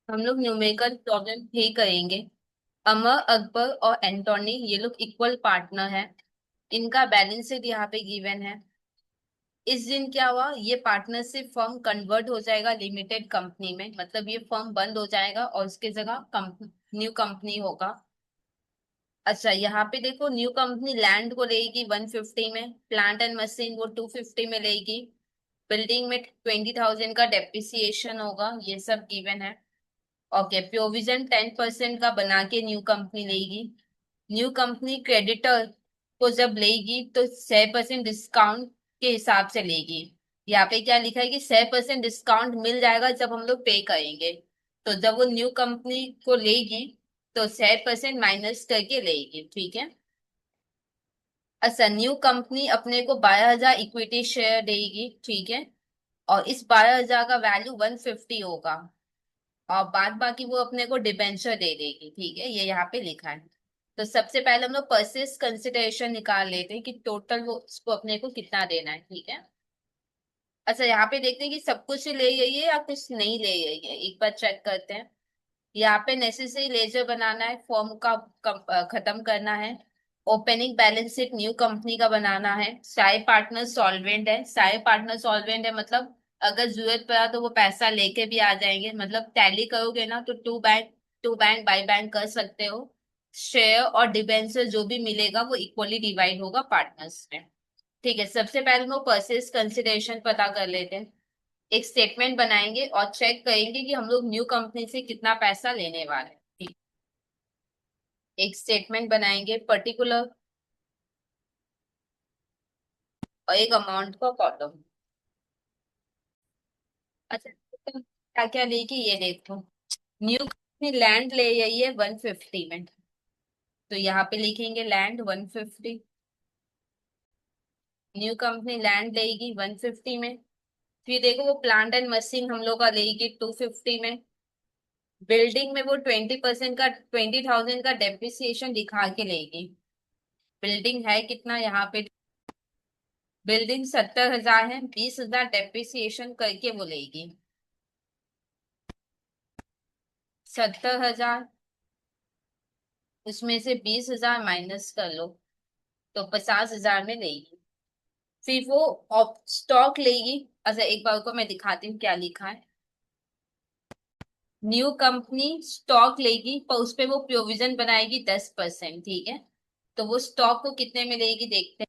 हम लोग numerical problem ही करेंगे। अमर, अकबर और एंटोनी ये लोग इक्वल पार्टनर हैं। इनका बैलेंस शीट यहाँ पे गिवन है। इस दिन क्या हुआ, ये पार्टनरशिप फर्म कन्वर्ट हो जाएगा लिमिटेड कंपनी में, मतलब ये फर्म बंद हो जाएगा और उसकी जगह न्यू कंपनी होगा। अच्छा, यहाँ पे देखो, न्यू कंपनी लैंड को लेगी 150 में, प्लांट एंड मशीन वो 250 में लेगी, बिल्डिंग में 20,000 का डेप्रिसिएशन होगा, ये सब गिवन है। ओके, प्रोविजन 10% का बना के न्यू कंपनी लेगी। न्यू कंपनी क्रेडिटर को जब लेगी तो 6% डिस्काउंट के हिसाब से लेगी। यहाँ पे क्या लिखा है कि 6% डिस्काउंट मिल जाएगा जब हम लोग पे करेंगे। तो जब वो न्यू कंपनी को लेगी तो 6% माइनस करके लेगी, ठीक है। अच्छा, न्यू कंपनी अपने को 12,000 इक्विटी शेयर देगी, ठीक है। और इस 12,000 का वैल्यू 150 होगा। और बाद बाकी वो अपने को डिबेंचर दे देगी, ठीक है, ये यहाँ पे लिखा है। तो सबसे पहले हम लोग परचेस कंसिडरेशन निकाल लेते हैं कि टोटल वो उसको अपने को कितना देना है, ठीक है। अच्छा, यहाँ पे देखते हैं कि सब कुछ ले गई है या कुछ नहीं ले गई है, एक बार चेक करते हैं। यहाँ पे नेसेसरी लेजर बनाना है, फॉर्म का खत्म करना है। Opening balance sheet new company का बनाना है। सारे पार्टनर सॉल्वेंट है, सारे पार्टनर सॉल्वेंट है, मतलब अगर जरूरत पड़ा तो वो पैसा लेके भी आ जाएंगे, मतलब टैली करोगे ना तो टू बैंक बाई बैंक कर सकते हो। शेयर और डिबेंचर जो भी मिलेगा वो इक्वली डिवाइड होगा पार्टनर्स में। ठीक है, सबसे पहले हम लोग परचेज कंसिडरेशन पता कर लेते हैं। एक स्टेटमेंट बनाएंगे और चेक करेंगे कि हम लोग न्यू कंपनी से कितना पैसा लेने वाले हैं, ठीक। एक स्टेटमेंट बनाएंगे पर्टिकुलर और एक अमाउंट का कॉलम। अच्छा, क्या क्या लेगी ये देखो। न्यू कंपनी लैंड ले रही है 150 में, तो यहाँ पे लिखेंगे लैंड 150। न्यू कंपनी लैंड लेगी 150 में। फिर देखो वो प्लांट एंड मशीन हम लोग का लेगी 250 में। बिल्डिंग में वो 20% का 20,000 का डेप्रिसिएशन दिखा के लेगी। बिल्डिंग है कितना यहाँ पे, बिल्डिंग 70,000 है, 20,000 डेप्रिसिएशन करके वो लेगी। 70,000, उसमें से 20,000 माइनस कर लो तो 50,000 में लेगी। फिर वो स्टॉक लेगी। अच्छा, एक बार को मैं दिखाती हूँ क्या लिखा है। न्यू कंपनी स्टॉक लेगी पर उस पे वो प्रोविजन बनाएगी 10%, ठीक है। तो वो स्टॉक को कितने में लेगी देखते हैं।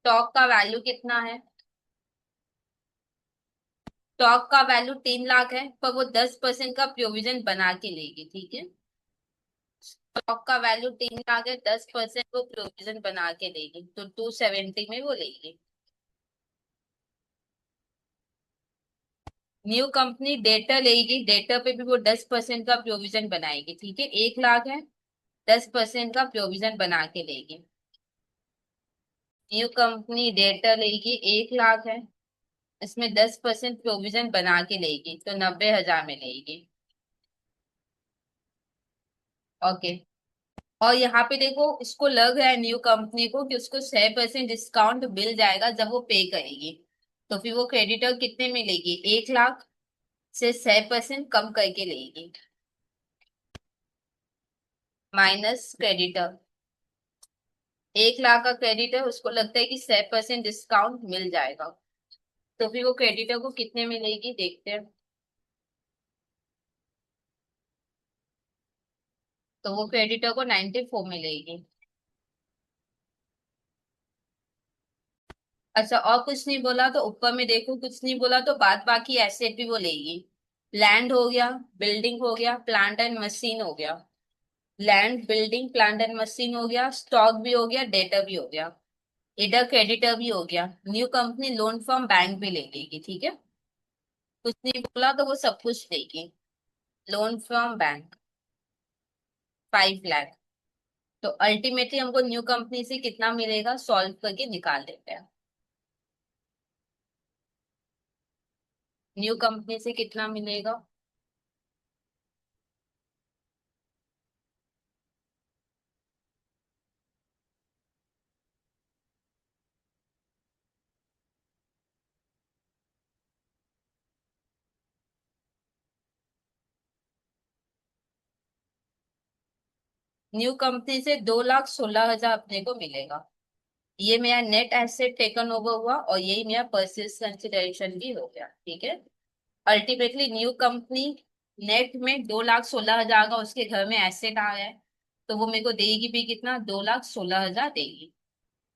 स्टॉक का वैल्यू कितना है, स्टॉक का वैल्यू 3 लाख है, पर वो 10% का प्रोविजन बना के लेगी, ठीक है। स्टॉक का वैल्यू 3 लाख है, 10% वो प्रोविजन बना के लेगी तो 270 में वो लेगी। न्यू कंपनी डेटर लेगी, डेटर पे भी वो 10% का प्रोविजन बनाएगी, ठीक है। 1 लाख है, 10% का प्रोविजन बना के लेगी। न्यू कंपनी डेटर लेगी, 1 लाख है, इसमें 10% प्रोविजन बना के लेगी तो 90,000 में लेगी। ओके। और यहाँ पे देखो, इसको लग रहा है न्यू कंपनी को कि उसको 6% डिस्काउंट मिल जाएगा जब वो पे करेगी। तो फिर वो क्रेडिटर कितने में लेगी, 1 लाख से 6% कम करके लेगी, माइनस क्रेडिटर। 1 लाख का क्रेडिटर, उसको लगता है कि 6% डिस्काउंट मिल जाएगा, तो फिर वो क्रेडिटर को कितने में लेगी देखते हैं। तो वो क्रेडिटर को 94 में लेगी। अच्छा, और कुछ नहीं बोला तो ऊपर में देखो, कुछ नहीं बोला तो बाद बाकी एसेट भी वो लेगी। लैंड हो गया, बिल्डिंग हो गया, प्लांट एंड मशीन हो गया। Land, building, plant and machine हो गया, स्टॉक भी हो गया, डेटर भी हो गया, इधर क्रेडिटर भी हो गया। New company loan from bank भी ले लेगी, ठीक है। कुछ नहीं बोला तो वो सब कुछ लेगी। Loan from bank 5 lakh. तो अल्टीमेटली हमको न्यू कंपनी से कितना मिलेगा सॉल्व करके निकाल लेते हैं। न्यू कंपनी से कितना मिलेगा। न्यू कंपनी से 2,16,000 अपने को मिलेगा। ये मेरा नेट एसेट टेकन ओवर हुआ और यही मेरा परचेज कंसिडरेशन भी हो गया। ठीक है। अल्टीमेटली न्यू कंपनी नेट में 2,16,000 का उसके घर में एसेट आ गया है, तो वो मेरे को देगी भी कितना, 2,16,000 देगी।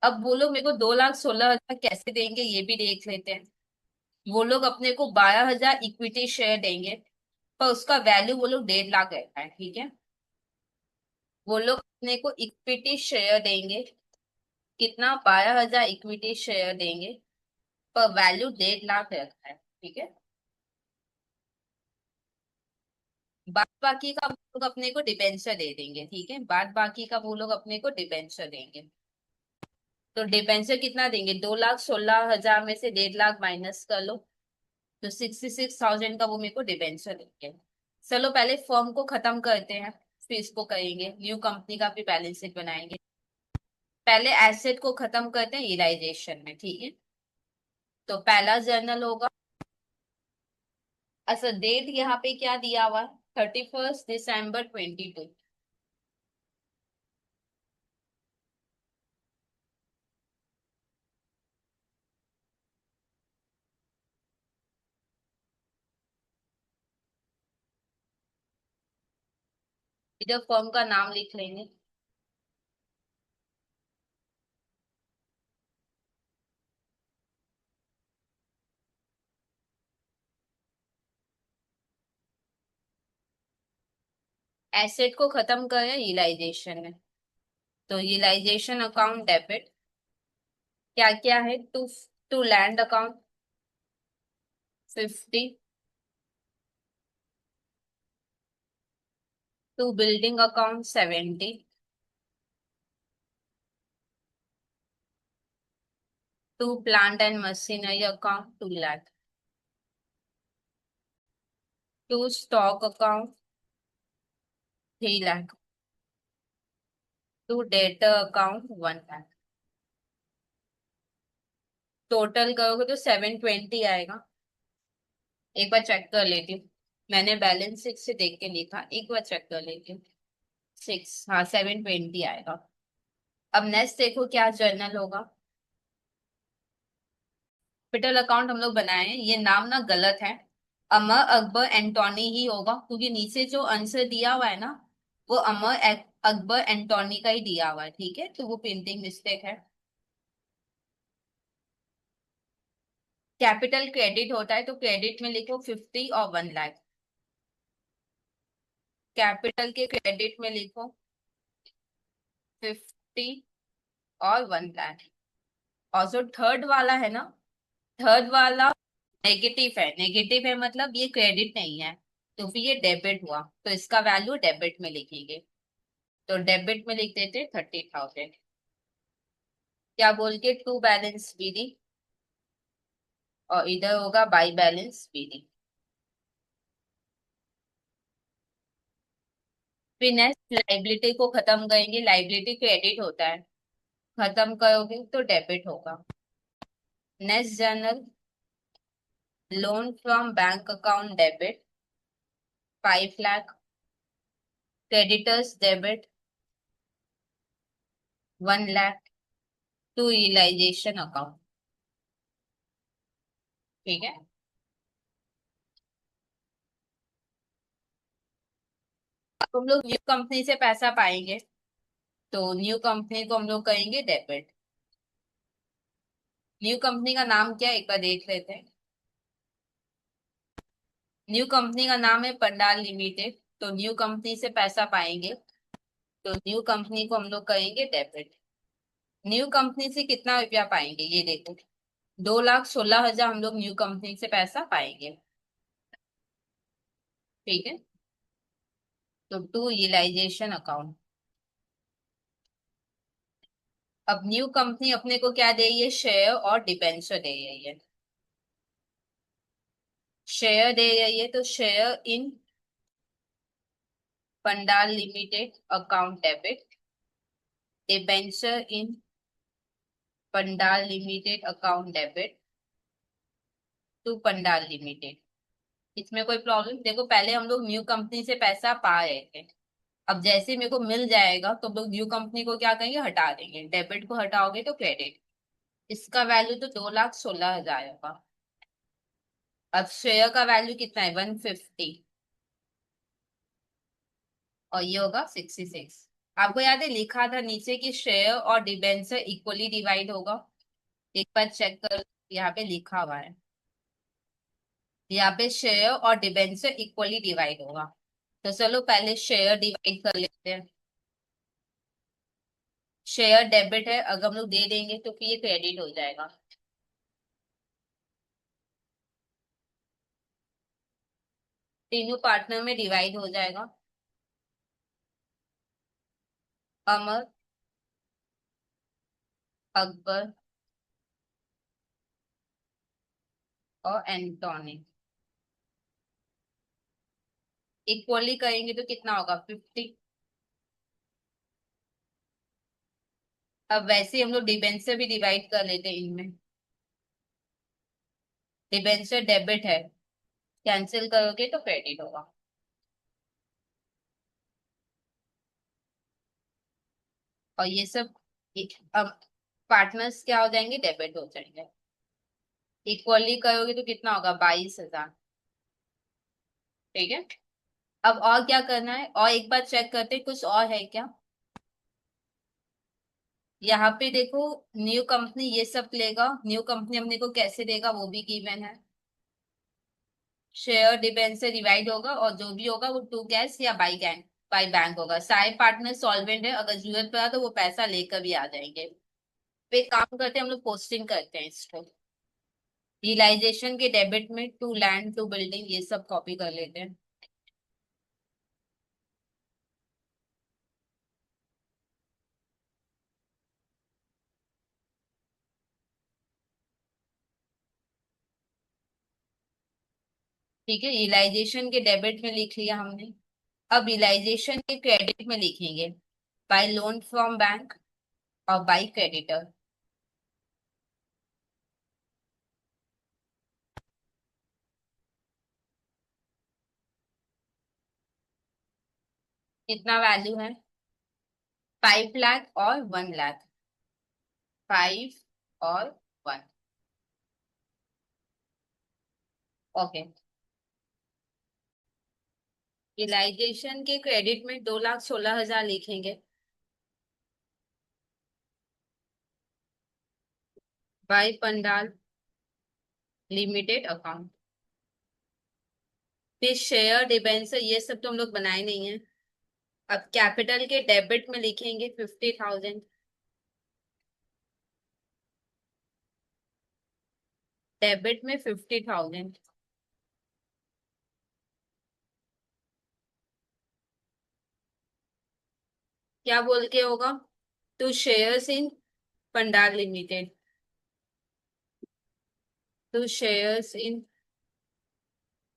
अब वो लोग मेरे को 2,16,000 कैसे देंगे ये भी देख लेते हैं। वो लोग अपने को 12,000 इक्विटी शेयर देंगे, पर उसका वैल्यू वो लोग 1.5 लाख रहता है। ठीक है। वो लोग अपने को इक्विटी शेयर देंगे, कितना, 12,000 इक्विटी शेयर देंगे, पर वैल्यू 1.5 लाख रखा है। ठीक है। बाद बाकी का वो लोग अपने को डिबेंचर दे देंगे। ठीक है। बाद बाकी का वो लोग अपने को डिबेंचर देंगे। तो डिबेंचर कितना देंगे, 2,16,000 में से 1.5 लाख माइनस कर लो, तो 66,000 का वो मेरे को डिबेंचर देंगे। चलो पहले फर्म को खत्म करते हैं, फिर इसको करेंगे, न्यू कंपनी का भी बैलेंस शीट बनाएंगे। पहले एसेट को खत्म करते हैं यूटिलाइजेशन में। ठीक है। तो पहला जर्नल होगा, अच्छा डेट यहाँ पे क्या दिया हुआ है, 31 दिसंबर 2022। इधर फर्म का नाम लिख लेंगे। एसेट को खत्म करें यूटिलाइजेशन में, तो यूटिलाइजेशन अकाउंट डेबिट क्या क्या है, to to land account 50, to building account 70, to plant and machinery account 2 lakh, to stock account 3 lakh, to debtor account 1 lakh. Total करोगे तो 720 आएगा। एक बार चेक कर लेती हूँ, मैंने बैलेंस शीट से देख के लिखा, एक बार चेक कर लेती हूँ। 6, हाँ 720 आएगा। अब नेक्स्ट देखो क्या जर्नल होगा। कैपिटल अकाउंट हम लोग बनाए हैं, ये नाम ना गलत है, अमर अकबर एंटोनी ही होगा, क्योंकि नीचे जो आंसर दिया हुआ है ना, वो अकबर एंटोनी का ही दिया हुआ है। ठीक है, तो वो प्रिंटिंग मिस्टेक है। कैपिटल क्रेडिट होता है, तो क्रेडिट में लिखो 50 और 1 लाख। कैपिटल के क्रेडिट में लिखो 50 और 1 लाख। और जो थर्ड वाला है ना, थर्ड वाला नेगेटिव है, नेगेटिव है मतलब ये क्रेडिट नहीं है, तो फिर ये डेबिट हुआ, तो इसका वैल्यू डेबिट में लिखेंगे। तो डेबिट में लिख देते 30,000। क्या बोल के, टू बैलेंस बीडी, और इधर होगा बाई बैलेंस बीडी। फिर नेक्स्ट लाइबिलिटी को खत्म करेंगे, लाइबिलिटी क्रेडिट होता है, खत्म करोगे तो डेबिट होगा। Next journal, loan from bank account debit 5 lakh, creditors debit 1 lakh, to realisation account. ठीक है। अब हम लोग न्यू कंपनी से पैसा पाएंगे, तो न्यू कंपनी को हम लोग करेंगे डेबिट। न्यू कंपनी का नाम क्या है एक बार देख लेते हैं। न्यू कंपनी का नाम है पंडाल लिमिटेड, तो न्यू कंपनी से पैसा पाएंगे, तो न्यू कंपनी को हम लोग करेंगे डेबिट। न्यू कंपनी से कितना रुपया पाएंगे ये देखो, 2,16,000 हम लोग न्यू कंपनी से पैसा पाएंगे। ठीक है। तो टू यूटिलाइजेशन अकाउंट। अब न्यू कंपनी अपने को क्या दे रही है, शेयर और डिबेंचर दे रही है। शेयर दे रही है, तो share in Pandal limited account debit, debenture in Pandal limited account debit to Pandal limited. इसमें कोई प्रॉब्लम, देखो पहले हम लोग न्यू कंपनी से पैसा पा रहे थे, अब जैसे मेरे को मिल जाएगा तो लोग न्यू कंपनी को क्या कहेंगे, हटा देंगे। डेबिट को हटाओगे तो क्रेडिट। इसका वैल्यू तो 2,16,000 होगा। अब शेयर का वैल्यू कितना है, 150। और ये होगा 66। आपको याद है लिखा था नीचे कि शेयर और डिबेंचर इक्वली डिवाइड होगा। एक बार चेक कर, यहाँ पे लिखा हुआ है। यहाँ पे शेयर और डिबेंचर इक्वली डिवाइड होगा। तो चलो पहले शेयर डिवाइड कर लेते हैं। शेयर डेबिट है, अगर हम लोग दे देंगे तो फिर ये क्रेडिट हो जाएगा। तीनों पार्टनर में डिवाइड हो जाएगा। अमर, अकबर और एंटोनी इक्वली करेंगे तो कितना होगा, 50। अब वैसे ही हम लोग डिबेंचर भी डिवाइड कर लेते हैं इनमें। डिबेंचर डेबिट है, कैंसिल करोगे तो क्रेडिट होगा। और ये सब अब पार्टनर्स क्या हो जाएंगे, डेबिट हो जाएंगे। इक्वली करोगे तो कितना होगा, 22,000। ठीक है। अब और क्या करना है, और एक बार चेक करते हैं कुछ और है क्या। यहाँ पे देखो, न्यू कंपनी ये सब लेगा। न्यू कंपनी हमने को कैसे देगा वो भी गिवन है। शेयर डिबेंचर से डिवाइड होगा और जो भी होगा वो टू कैश या बाई बैंक होगा। सारे पार्टनर सॉल्वेंट है, अगर जरूरत पड़ा तो वो पैसा लेकर भी आ जाएंगे। पे काम करते हैं हम लोग, पोस्टिंग करते हैं इसको। रियलाइजेशन के डेबिट में टू लैंड टू बिल्डिंग ये सब कॉपी कर लेते हैं। ठीक है, रियलाइजेशन के डेबिट में लिख लिया हमने। अब रियलाइजेशन के क्रेडिट में लिखेंगे, बाय लोन फ्रॉम बैंक और बाय क्रेडिटर। कितना वैल्यू है, 5 लाख और 1 लाख। 5 और 1। ओके। रियलाइजेशन के क्रेडिट में 2,16,000 लिखेंगे, बाय पंडाल लिमिटेड अकाउंट। फिर शेयर डिबेंचर ये सब तो हम लोग बनाए नहीं है। अब कैपिटल के डेबिट में लिखेंगे 50,000। डेबिट में 50,000। क्या बोल के होगा, to shares in Pandal limited. To shares in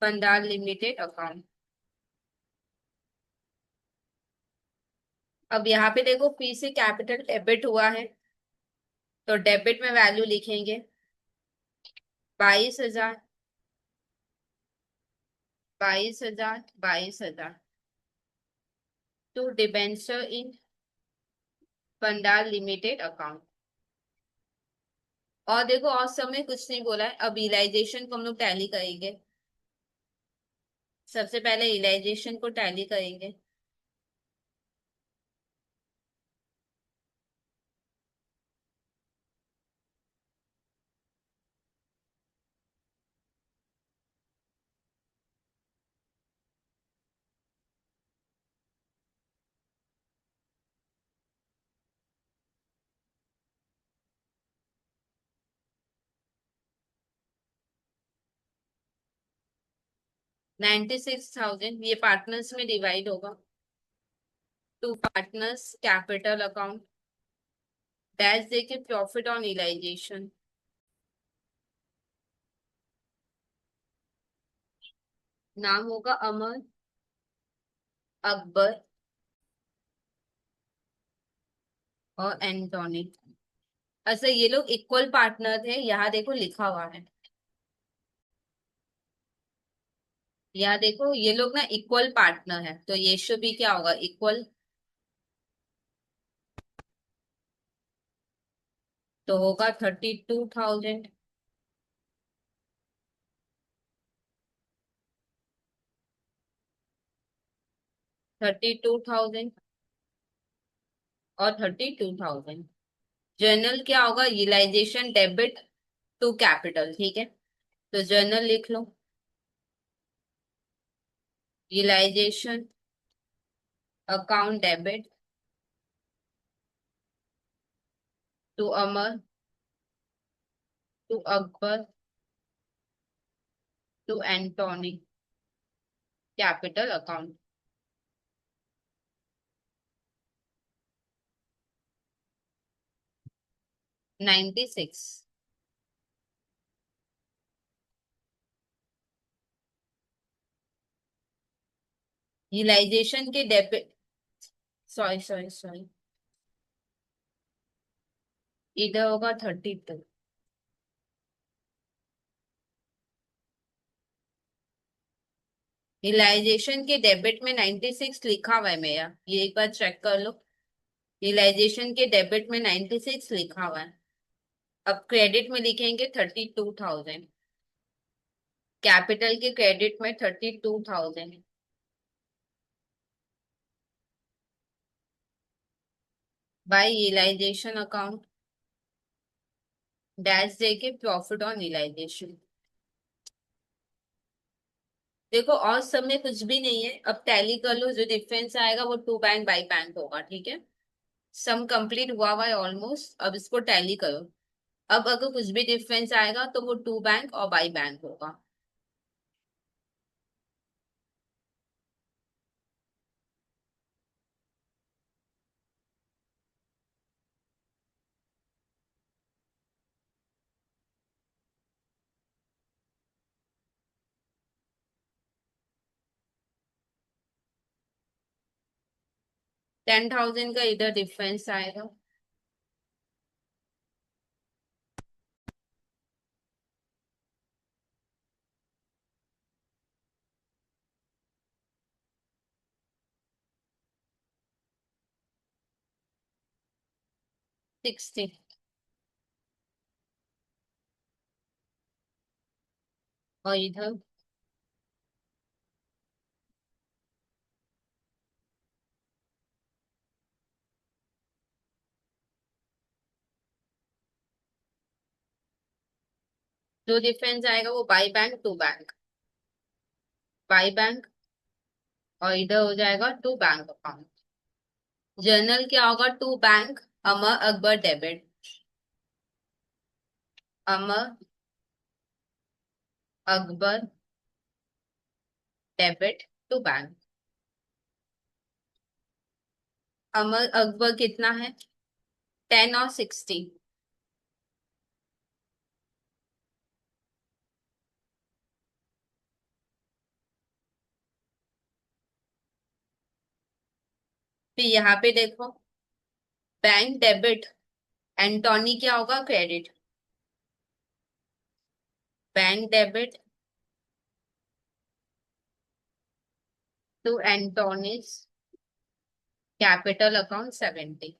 Pandal limited account. अब यहाँ पे देखो फी से कैपिटल डेबिट हुआ है, तो डेबिट में वैल्यू लिखेंगे 22,000। 22,000, 22,000 to debenture in Pandal limited account. और देखो और समय कुछ नहीं बोला है। अब रियलाइजेशन को हम लोग टैली करेंगे। सबसे पहले रियलाइजेशन को टैली करेंगे। 96,000 ये पार्टनर्स में डिवाइड होगा। To partners capital account, dash देके प्रॉफिट ऑन रियलाइजेशन। नाम होगा अमर, अकबर और एंटोनी। अच्छा ये लोग इक्वल पार्टनर थे, यहाँ देखो लिखा हुआ है। यहाँ देखो ये लोग ना इक्वल पार्टनर है, तो ये शुड भी क्या होगा, इक्वल। तो होगा 32,000। 32,000 और 32,000। जर्नल क्या होगा, यूटिलाइजेशन डेबिट टू कैपिटल, ठीक है। तो जर्नल लिख लो, utilisation account debit to Amar, to Akbar, to Antony, capital account. 96। Utilisation के डेबिट, सॉरी सॉरी सॉरी, इधर होगा 32। यूटिलाइजेशन के डेबिट में 96 लिखा हुआ है मेरा, ये एक बार चेक कर लो। यूटिलाइजेशन के डेबिट में 96 लिखा हुआ है। अब क्रेडिट में लिखेंगे 32,000, कैपिटल के क्रेडिट में 32,000। बाय यूटिलाइजेशन अकाउंट डैश देके प्रॉफिट ऑन यूटिलाइजेशन। देखो और सब में कुछ भी नहीं है, अब टैली कर लो, जो डिफरेंस आएगा वो टू बैंक बाई बैंक होगा, ठीक है। सम कंप्लीट हुआ हुआ है ऑलमोस्ट, अब इसको टैली करो। अब अगर कुछ भी डिफरेंस आएगा तो वो टू बैंक और बाई बैंक होगा। 10,000 का इधर डिफरेंस आएगा। 60। और इधर जो डिफरेंस आएगा वो by bank to bank, by bank, और इधर हो जाएगा टू बैंक अकाउंट। जर्नल क्या होगा, to bank Amar Akbar debit, Amar Akbar debit to bank. Amar Akbar कितना है, 10 और 60। फिर यहाँ पे देखो, बैंक डेबिट, एंटोनी क्या होगा, credit. Bank debit to Antony's capital account 70।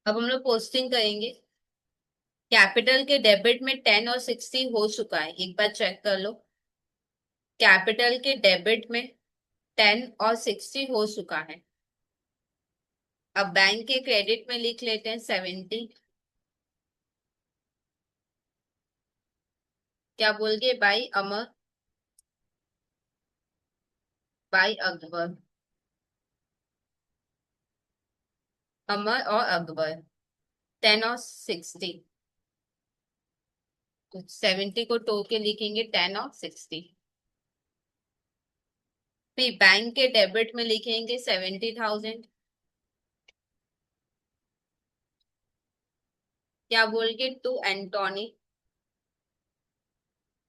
अब हम लोग पोस्टिंग करेंगे। कैपिटल के डेबिट में 10 और 60 हो चुका है, एक बार चेक कर लो। कैपिटल के डेबिट में 10 और 60 हो चुका है। अब बैंक के क्रेडिट में लिख लेते हैं 70। क्या बोल गए, बाई अमर, बाई अकबर, अमर और अकबर, 10 और 60। तो 70 को तोड़ के लिखेंगे 10 और 60। फिर बैंक के डेबिट में लिखेंगे 70,000। क्या बोल के, टू एंटोनी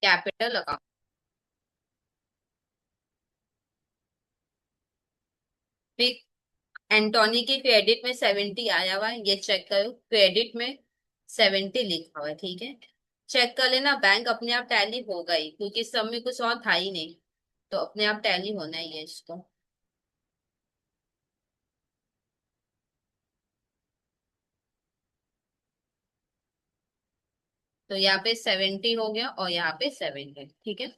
कैपिटल अकाउंट। फिर एंटोनी के क्रेडिट में 70 आया हुआ है, ये चेक करो, क्रेडिट में 70 लिखा हुआ है, ठीक है। चेक कर लेना, बैंक अपने आप टैली होगा ही, क्योंकि सब में कुछ और था ही नहीं, तो अपने आप टैली होना ही है इसको। तो यहाँ पे 70 हो गया और यहाँ पे 70, ठीक है।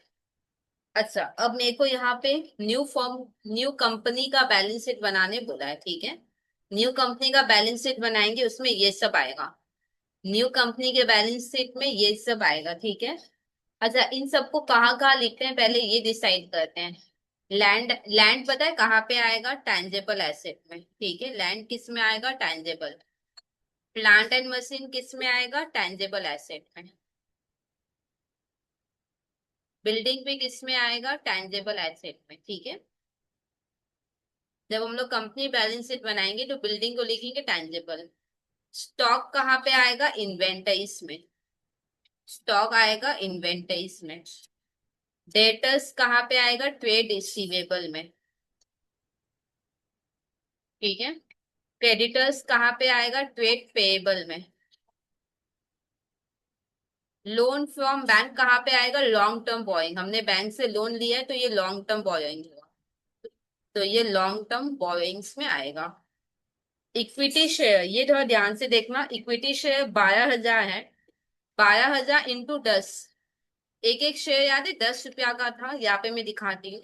अच्छा, अब मेरे को यहाँ पे न्यू फॉर्म, न्यू कंपनी का बैलेंस शीट बनाने बोला है, ठीक है। न्यू कंपनी का बैलेंस शीट बनाएंगे, उसमें ये सब आएगा। न्यू कंपनी के बैलेंस शीट में ये सब आएगा, ठीक है। अच्छा, इन सबको कहाँ कहाँ लिखते हैं पहले ये डिसाइड करते हैं। लैंड, लैंड पता है कहाँ पे आएगा, टैंजेबल एसेट में, ठीक है। लैंड किस में आएगा, टैंजेबल। प्लांट एंड मशीन किस में आएगा, टैंजेबल एसेट में। बिल्डिंग भी किस में आएगा, टैंजेबल एसेट में, ठीक है। जब हम लोग कंपनी बैलेंस शीट बनाएंगे तो बिल्डिंग को लिखेंगे टैंजेबल। स्टॉक कहाँ पे आएगा, इन्वेंटरीज में। स्टॉक आएगा इन्वेंटरीज में। डेटर्स कहाँ पे आएगा, ट्रेड रिसीवेबल में, ठीक है। क्रेडिटर्स कहाँ पे आएगा, ट्रेड पेएबल में। लोन फ्रॉम बैंक कहाँ पे आएगा, लॉन्ग टर्म बोरोइंग, हमने बैंक से लोन लिया है तो ये लॉन्ग टर्म बोरोइंग हुआ, तो ये लॉन्ग टर्म बोरोइंग्स में आएगा। इक्विटी शेयर, ये थोड़ा ध्यान से देखना, इक्विटी शेयर 12,000 है। 12,000 इंटू 10, एक एक शेयर याद है 10 रुपया का था, यहाँ पे मैं दिखाती हूँ।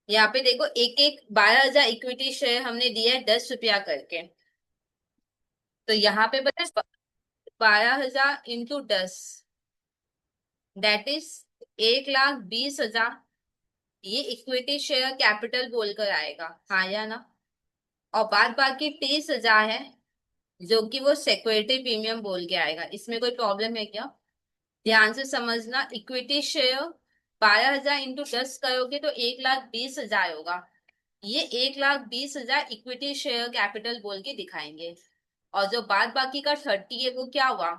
यहाँ पे देखो, एक एक 12,000 इक्विटी शेयर हमने दिया है 10 रुपया करके। तो यहाँ पे बता, 12,000 इंटू 10, दैट इज 1,20,000। ये इक्विटी शेयर कैपिटल बोलकर आएगा, हाँ या ना। और बाद बाकी 30,000 है, जो कि वो सिक्योरिटी प्रीमियम बोल के आएगा। इसमें कोई प्रॉब्लम है क्या, ध्यान से समझना। इक्विटी शेयर 12,000 इंटू 10 करोगे तो 1,20,000 होगा। ये 1,20,000 इक्विटी शेयर कैपिटल बोल के दिखाएंगे। और जो बाद बाकी का 30 है वो क्या हुआ,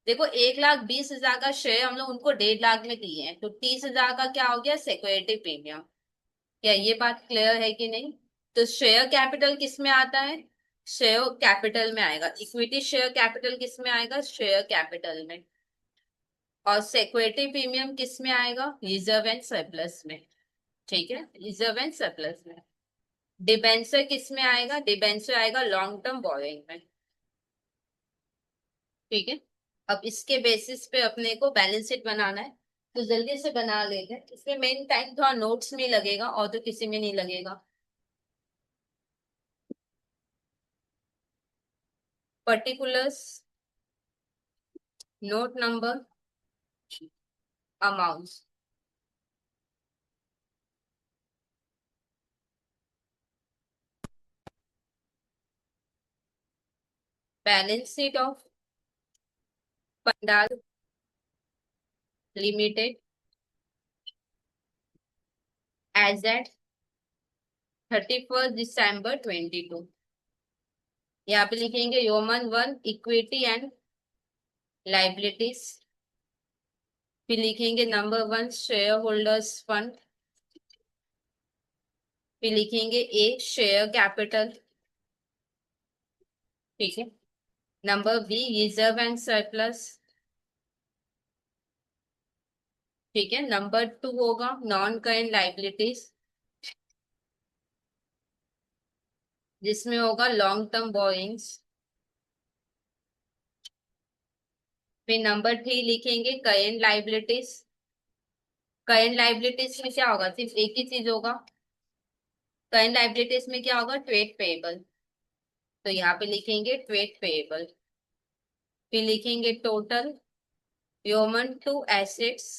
देखो 1,20,000 का शेयर हम लोग उनको 1.5 लाख में दिए हैं, तो 30,000 का क्या हो गया, सिक्योरिटी प्रीमियम। क्या ये बात क्लियर है कि नहीं। तो शेयर कैपिटल किस में आता है, शेयर कैपिटल में आएगा। इक्विटी शेयर कैपिटल किस में आएगा, शेयर कैपिटल में। और सिक्योरिटी प्रीमियम किस में आएगा, रिजर्व एंड सरप्लस में, ठीक है, रिजर्व एंड सरप्लस में। डिबेंचर किस में आएगा, डिबेंचर आएगा लॉन्ग टर्म बोरोइंग में, ठीक है। अब इसके बेसिस पे अपने को बैलेंस शीट बनाना है, तो जल्दी से बना लेते हैं। इसमें मेन टाइम थोड़ा नोट्स में लगेगा और तो किसी में नहीं लगेगा। Particulars, note number, amounts. Balance sheet of Pandal limited as at 31 December 22। यहाँ पे लिखेंगे roman one, equity and liabilities. फिर लिखेंगे number one, shareholders fund. फिर लिखेंगे ए, शेयर कैपिटल, ठीक है। Number B, reserve and surplus, ठीक है। नंबर टू होगा नॉन करेंट लाइबिलिटीज, जिसमें होगा लॉन्ग टर्म बोरिंग्स। फिर नंबर थ्री लिखेंगे करेंट लाइबिलिटीज। करेंट लाइबिलिटीज में क्या होगा, सिर्फ एक ही चीज होगा। करेंट लाइबिलिटीज में क्या होगा, ट्रेड पेएबल, तो यहाँ पे लिखेंगे ट्रेड पेएबल। फिर लिखेंगे total roman two assets,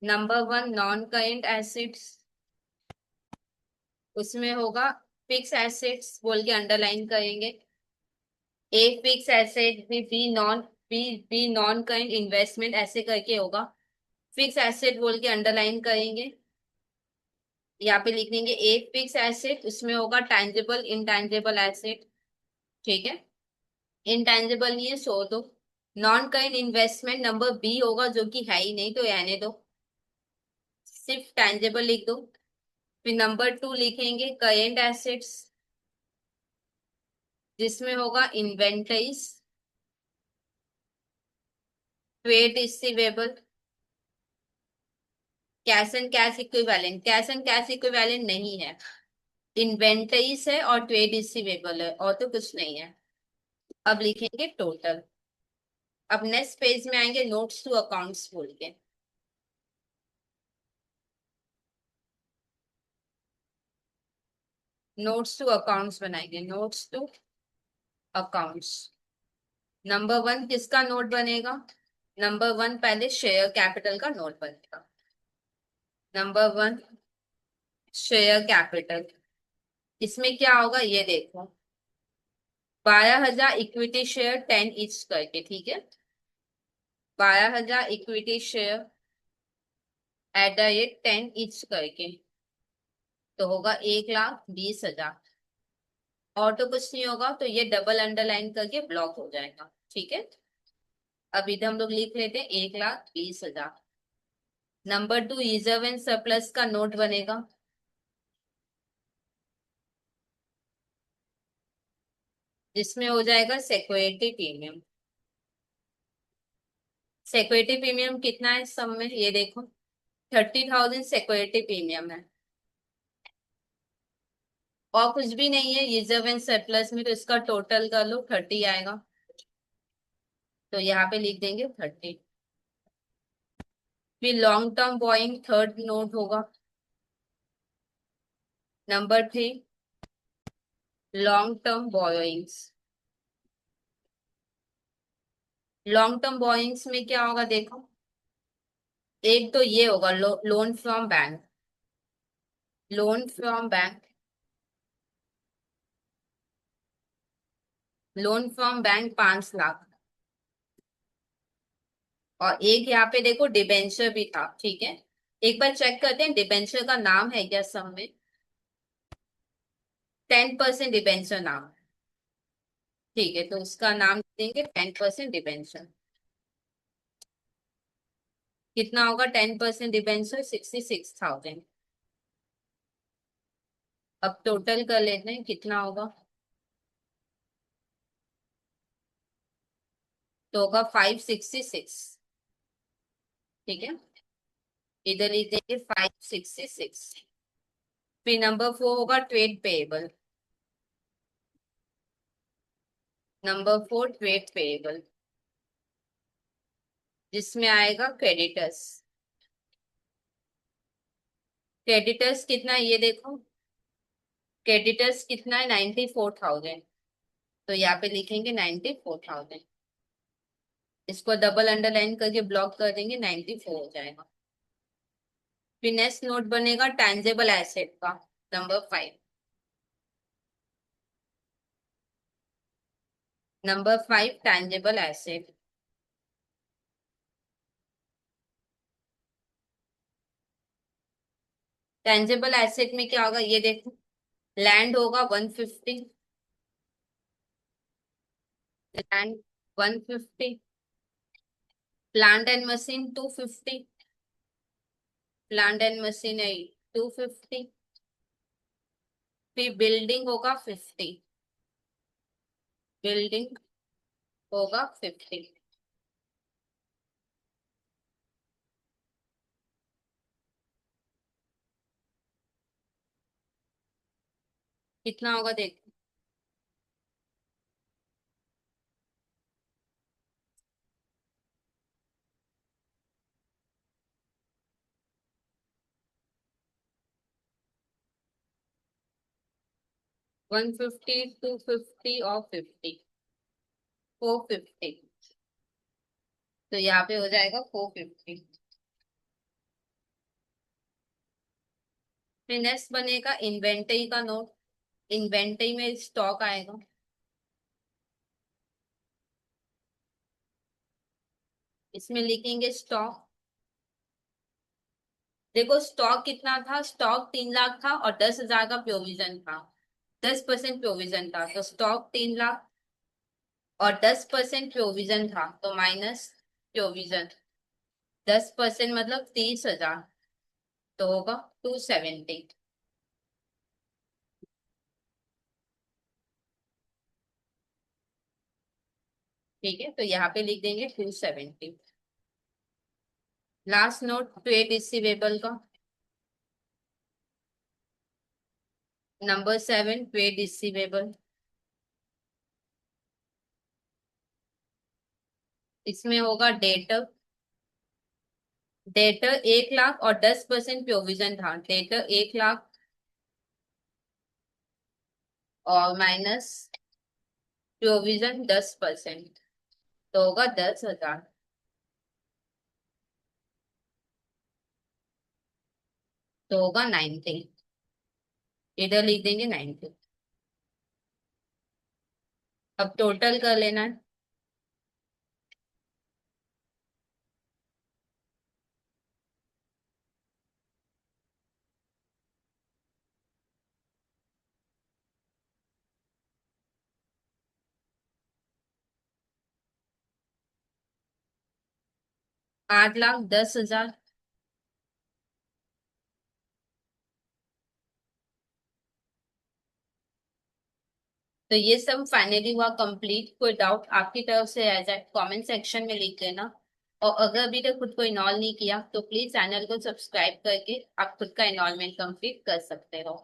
number one non current assets, उसमें होगा फिक्स एसेट्स बोल के अंडरलाइन करेंगे। A fix asset, B non current investment, ऐसे करके होगा। फिक्स एसेट बोल के अंडरलाइन करेंगे। यहाँ पे लिख देंगे ए फिक्स एसेट, उसमें होगा टैंजेबल इंटैंजेबल एसेट, ठीक है। इंटैंजेबल नहीं है सो दो। Non current investment number B होगा, जो कि है ही नहीं तो रहने दो, सिर्फ टैंजेबल लिख दो। फिर नंबर 2 लिखेंगे करेंट एसेट्स, जिसमें होगा inventories, trade receivable, cash and cash equivalent नहीं है, इन्वेंटरीज है और ट्रेड रिसीवेबल है और तो कुछ नहीं है। अब लिखेंगे टोटल। अब नेक्स्ट पेज में आएंगे नोट्स टू अकाउंट्स बोल के। नोट्स टू अकाउंट्स बनाएंगे, नोट्स टू अकाउंट्स। नंबर 1 किसका नोट बनेगा? नंबर 1 पहले शेयर कैपिटल का नोट बनेगा। नंबर 1 शेयर कैपिटल, इसमें क्या होगा ये देखो, 12,000 इक्विटी शेयर 10 ईच करके, ठीक है, 12,000 equity share at the rate 10 each करके, तो होगा 1,20,000। और तो कुछ नहीं होगा तो ये डबल अंडरलाइन करके ब्लॉक हो जाएगा, ठीक है। अब इधर हम लोग लिख लेते हैं 1,20,000। नंबर 2 रिजर्व एंड सरप्लस का नोट बनेगा, जिसमें हो जाएगा सिक्योरिटी प्रीमियम। सिक्योरिटी प्रीमियम कितना है इस सब में ये देखो, 30,000 सिक्योरिटी प्रीमियम है और कुछ भी नहीं है रिजर्व एंड सरप्लस में, तो इसका टोटल कर लो 30 आएगा, तो यहाँ पे लिख देंगे 30। फिर long term borrowing third note होगा। Number 3 long term borrowings. Long term borrowings में क्या होगा देखो, एक तो ये होगा loan from bank, loan from bank, loan from bank 5 lakh. और एक यहाँ पे देखो डिबेंचर भी था, ठीक है, एक बार चेक करते हैं डिबेंचर का नाम है क्या सम में। 10% डिबेंचर नाम है, ठीक है, तो उसका नाम देंगे 10% डिबेंचर। कितना होगा 10% डिबेंचर? 66,000। अब टोटल कर लेते हैं कितना होगा, तो होगा 566, ठीक है, इधर लिख देंगे 566। फिर नंबर 4 होगा trade payable. Number 4 trade payable, जिसमें आएगा क्रेडिटर्स। क्रेडिटर्स कितना है ये देखो, क्रेडिटर्स कितना है 94,000, तो यहाँ पे लिखेंगे 94,000, इसको डबल अंडरलाइन करके ब्लॉक कर देंगे, 94 हो जाएगा। फिर नेक्स्ट नोट बनेगा टेंजेबल एसेट का, number 5। Number 5 tangible asset. Tangible asset में क्या होगा ये देखो, लैंड होगा 150, land 150, plant and machine 250, plant and machinery 250, फिर बिल्डिंग होगा 50, बिल्डिंग होगा 50। कितना होगा देखो, 150, 250 और 50, 450, तो यहाँ पे हो जाएगा 450। फिर नेक्स्ट बनेगा इन्वेंटरी का नोट, इन्वेंटरी में स्टॉक आएगा, इसमें लिखेंगे स्टॉक। देखो स्टॉक कितना था, स्टॉक 3 लाख था और 10,000 का प्रोविजन था, 10% प्रोविजन था, तो स्टॉक 3 लाख और 10% प्रोविजन था, तो माइनस प्रोविजन, 10% मतलब 30,000, तो होगा 270। ठीक है, तो यहाँ पे लिख देंगे 270। लास्ट नोट ट्रेड रिसीवेबल का, नंबर 7 ट्रेड रिसीवेबल। इसमें होगा डेटर। डेटर 1 लाख और 10% प्रोविजन था, डेटर 1 लाख और माइनस प्रोविजन 10%, तो होगा 10,000। तो होगा 90। इधर लिख देंगे 90। अब टोटल कर लेना है। 8,10,000। तो ये सब फाइनली हुआ कंप्लीट। कोई डाउट आपकी तरफ से आ जाए कमेंट सेक्शन में लिख देना। और अगर अभी तक खुद को इनॉल्व नहीं किया तो प्लीज चैनल को सब्सक्राइब करके आप खुद का इनॉल्वमेंट कंप्लीट कर सकते हो।